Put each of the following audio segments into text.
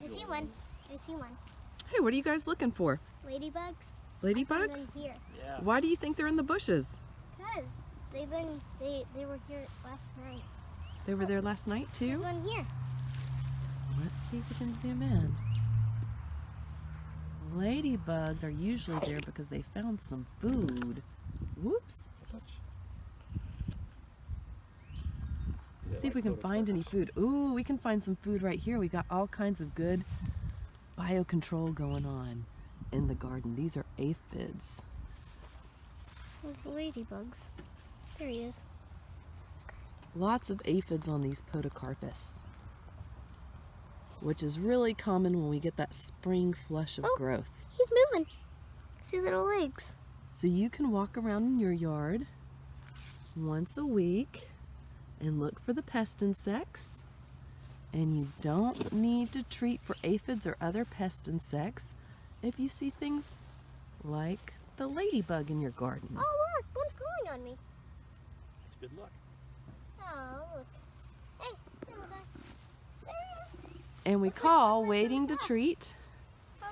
I see one. I see one. Hey, what are you guys looking for? Ladybugs. Ladybugs? I found them here. Yeah. Why do you think they're in the bushes? Because they were here last night. They were there last night too? There's one here. Let's see if we can zoom in. Ladybugs are usually there because they found some food. Whoops. Let's see if we can find any food. Ooh, we can find some food right here. We got all kinds of good biocontrol going on in the garden. These are aphids. Those ladybugs. There he is. Lots of aphids on these podocarpus, which is really common when we get that spring flush of growth. He's moving. See his little legs. So you can walk around in your yard once a week and look for the pest insects, and you don't need to treat for aphids or other pest insects if you see things like the ladybug in your garden. Oh look, one's growing on me. It's good luck. Oh look. Hey, little guy. There he is. And we call waiting to treat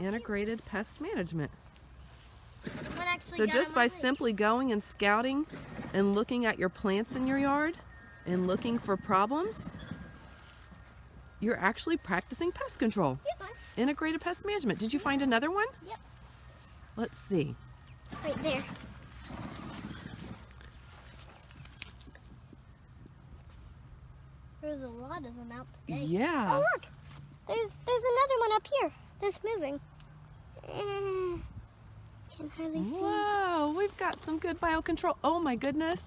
integrated pest management. One actually So got just on by my leg. simply going and scouting and looking at your plants in your yard and looking for problems, you're actually practicing pest control. Here's one. Integrated pest management. Did you find another one? Yep. Let's see. Right there. There's a lot of them out today. Yeah. Oh look! There's another one up here that's moving. Can hardly see. Whoa, we've got some good biocontrol. Oh my goodness.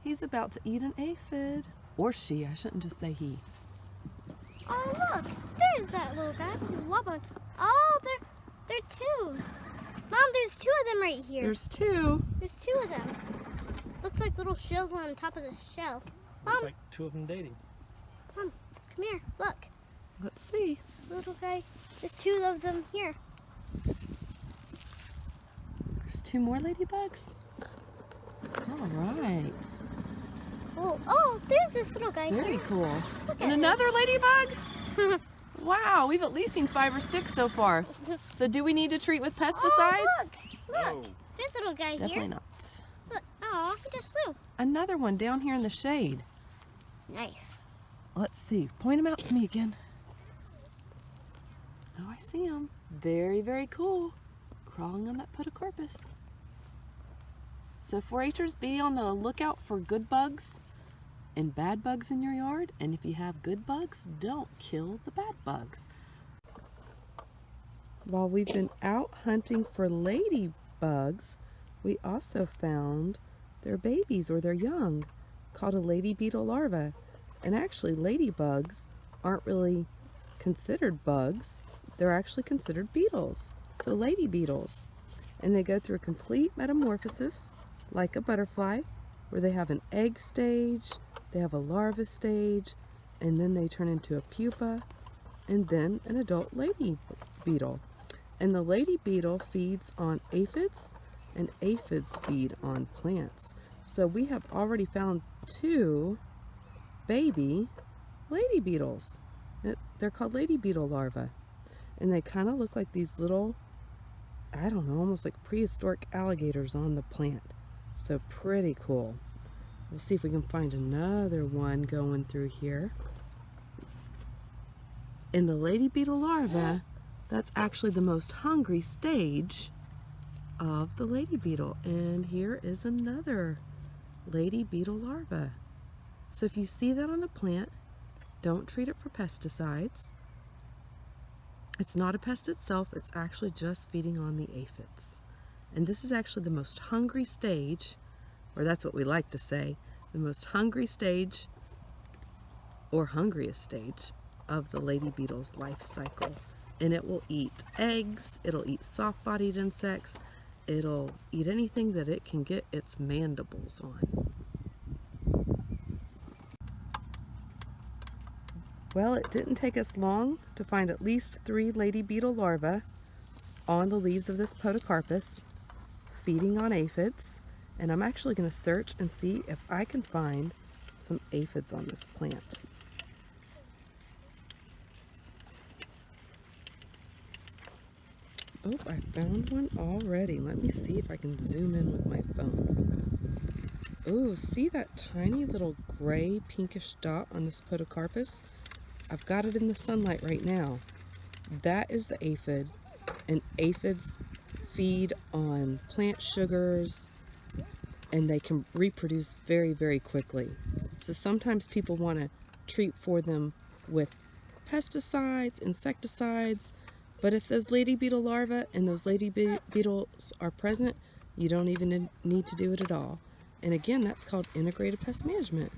He's about to eat an aphid. Or she, I shouldn't just say he. Oh look! There's that little guy. He's wobbling. Oh, they're twos. Mom, there's two of them right here. There's two. There's two of them. Looks like little shells on top of the shell. Mom, Looks like two of them dating. Mom, come here. Look, Let's see. little guy. There's two of them here. There's two more ladybugs. All right. Oh, there's this little guy Very here. cool. Look And at another ladybug? Wow, we've at least seen 5 or 6 so far. So do we need to treat with pesticides? Oh, look! Whoa. There's a little guy Definitely here. not. Look, oh, he just flew. Another one down here in the shade. Nice. Let's see. Point him out to me again. Oh, I see him. Very, very cool. Crawling on that podocarpus. So 4-Hers, be on the lookout for good bugs and bad bugs in your yard. And if you have good bugs, don't kill the bad bugs. While we've been out hunting for ladybugs, we also found their babies or their young, called a lady beetle larva. And actually, ladybugs aren't really considered bugs. They're actually considered beetles. So lady beetles. And they go through a complete metamorphosis, like a butterfly, where they have an egg stage, they have a larva stage, and then they turn into a pupa, and then an adult lady beetle. And the lady beetle feeds on aphids, and aphids feed on plants. So we have already found 2 baby lady beetles. They're called lady beetle larvae. And they kind of look like these little, I don't know, almost like prehistoric alligators on the plant. So pretty cool. We'll see if we can find another one going through here. In the lady beetle larva, that's actually the most hungry stage of the lady beetle. And here is another lady beetle larva. So if you see that on the plant, don't treat it for pesticides. It's not a pest itself, it's actually just feeding on the aphids. And this is actually the most hungry stage, or that's what we like to say, the most hungry stage or hungriest stage of the lady beetle's life cycle. And it will eat eggs, it'll eat soft-bodied insects, it'll eat anything that it can get its mandibles on. Well, it didn't take us long to find at least 3 lady beetle larvae on the leaves of this podocarpus feeding on aphids, and I'm actually going to search and see if I can find some aphids on this plant. Oh, I found one already. Let me see if I can zoom in with my phone. Oh, see that tiny little gray pinkish dot on this podocarpus? I've got it in the sunlight right now. That is the aphid, and aphids feed on plant sugars, and they can reproduce very, very quickly. So sometimes people want to treat for them with pesticides, insecticides, but if those lady beetle larvae and those lady beetles are present, you don't even need to do it at all. And again, that's called integrated pest management.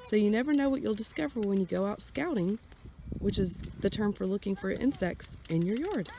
So you never know what you'll discover when you go out scouting, which is the term for looking for insects in your yard.